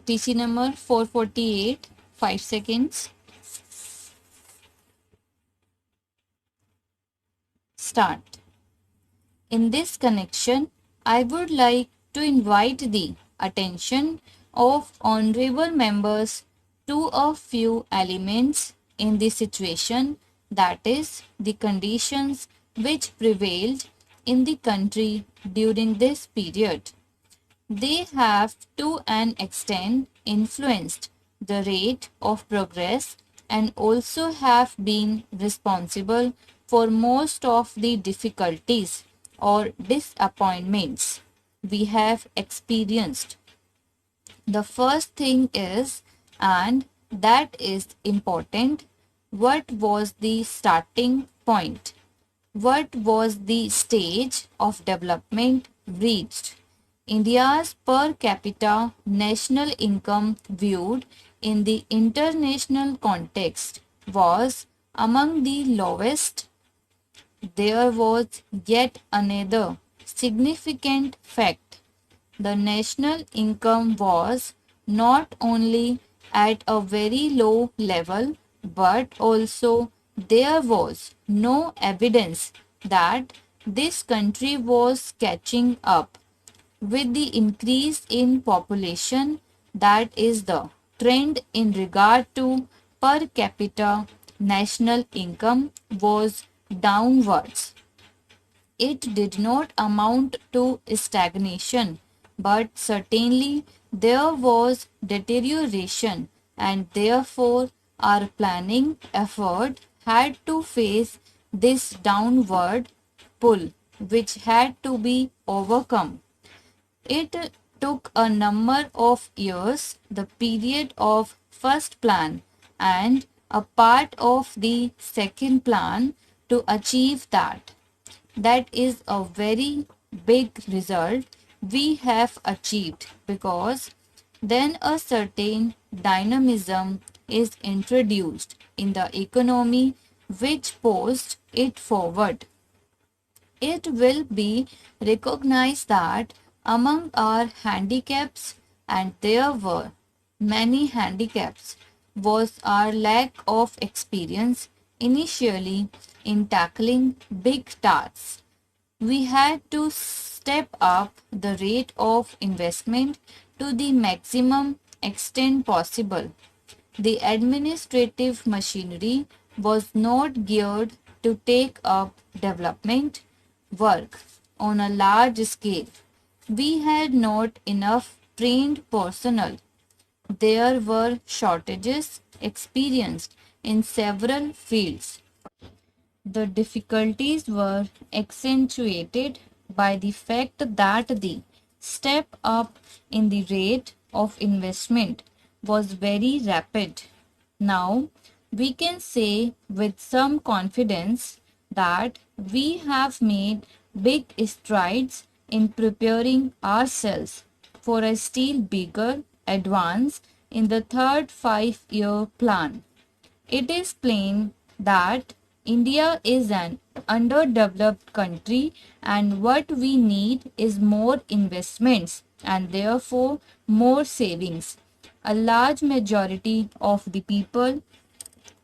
TC number 448, 5 seconds. Start. In this connection, I would like to invite the attention of honorable members to a few elements in the situation, that is, the conditions which prevailed in the country during this period. They have to an extent influenced the rate of progress and also have been responsible for most of the difficulties or disappointments we have experienced. The first thing is, and that is important, what was the starting point? What was the stage of development reached? India's per capita national income viewed in the international context was among the lowest. There was yet another significant fact. The national income was not only at a very low level, but also there was no evidence that this country was catching up with the increase in population. That is the trend in regard to per capita national income was downwards. It did not amount to stagnation, but certainly there was deterioration, and therefore our planning effort had to face this downward pull, which had to be overcome. It took a number of years, the period of first plan and a part of the second plan, to achieve that. That is a very big result we have achieved, because then a certain dynamism is introduced in the economy which pushed it forward. It will be recognized that among our handicaps, and there were many handicaps, was our lack of experience initially in tackling big tasks. We had to step up the rate of investment to the maximum extent possible. The administrative machinery was not geared to take up development work on a large scale. We had not enough trained personnel. There were shortages experienced in several fields. The difficulties were accentuated by the fact that the step up in the rate of investment was very rapid. Now, we can say with some confidence that we have made big strides in preparing ourselves for a still bigger advance in the third 5-year plan. It is plain that India is an underdeveloped country, and what we need is more investments and therefore more savings. A large majority of the people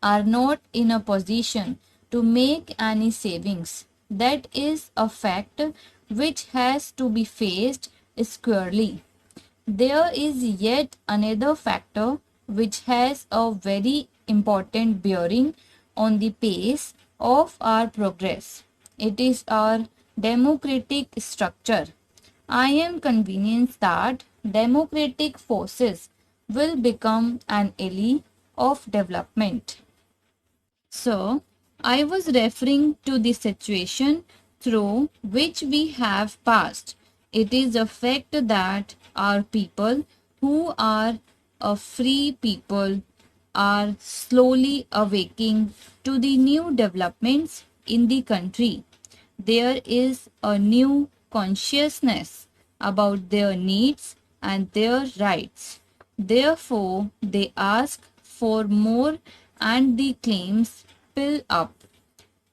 are not in a position to make any savings. That is a fact which has to be faced squarely. There is yet another factor which has a very important bearing on the pace of our progress. It is our democratic structure. I am convinced that democratic forces will become an ally of development. So, I was referring to the situation through which we have passed. It is a fact that our people, who are a free people, are slowly awaking to the new developments in the country. There is a new consciousness about their needs and their rights. Therefore, they ask for more and the claims pile up.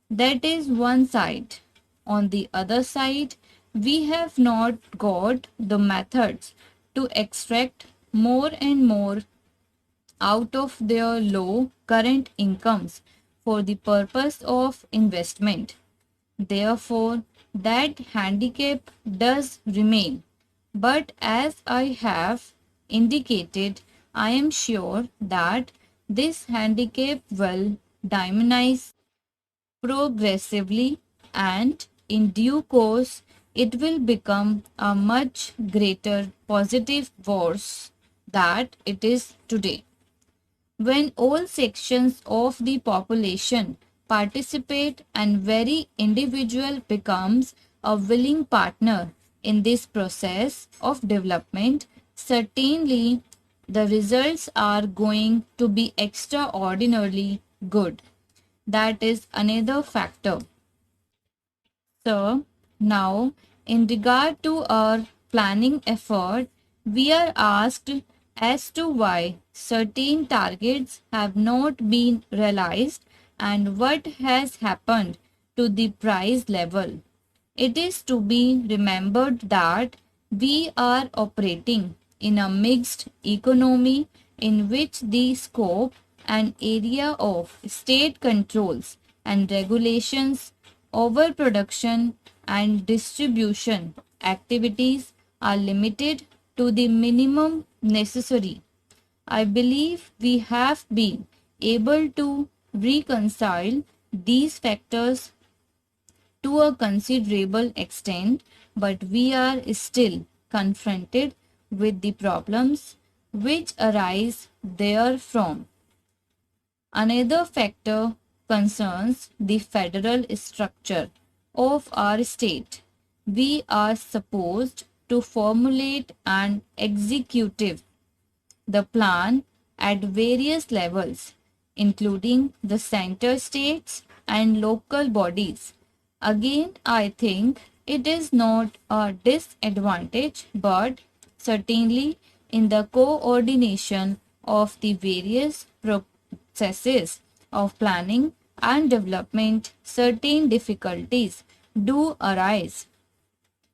That is one side. On the other side, we have not got the methods to extract more and more out of their low current incomes for the purpose of investment. Therefore, that handicap does remain. But as I have indicated, I am sure that this handicap will diminish progressively, and in due course it will become a much greater positive force that it is today. When all sections of the population participate and very individual becomes a willing partner in this process of development, certainly the results are going to be extraordinarily good. That is another factor. So, now in regard to our planning effort, we are asked as to why certain targets have not been realized and what has happened to the price level. It is to be remembered that we are operating in a mixed economy in which the scope and area of state controls and regulations over production and distribution activities are limited to the minimum necessary. I believe we have been able to reconcile these factors to a considerable extent, but we are still confronted with the problems which arise therefrom. Another factor concerns the federal structure of our state. We are supposed to formulate and execute the plan at various levels, including the center states and local bodies. Again, I think it is not a disadvantage, but certainly in the coordination of the various processes of planning and development, certain difficulties do arise.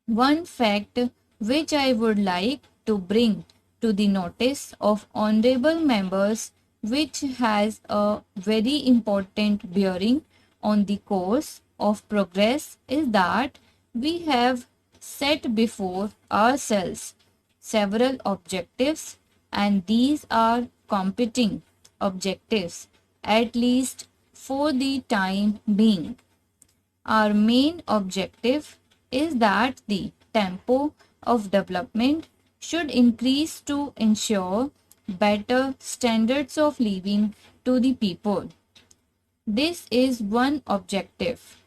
One fact which I would like to bring to the notice of honorable members, which has a very important bearing on the course of progress, is that we have set before ourselves several objectives, and these are competing objectives, at least for the time being. Our main objective is that the tempo of development should increase to ensure better standards of living to the people. This is one objective.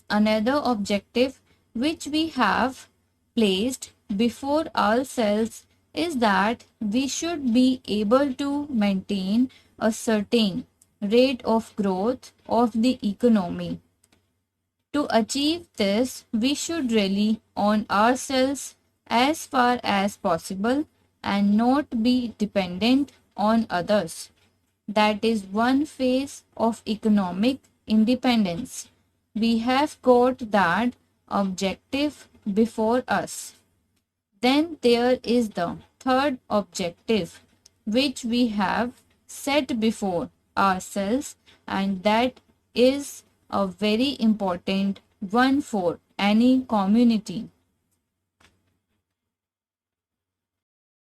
Another objective which we have placed before ourselves is that we should be able to maintain a certain rate of growth of the economy. To achieve this, we should rely on ourselves as far as possible and not be dependent on others. That is one phase of economic independence. We have got that objective before us. Then there is the third objective which we have set before ourselves, and that is a very important one for any community.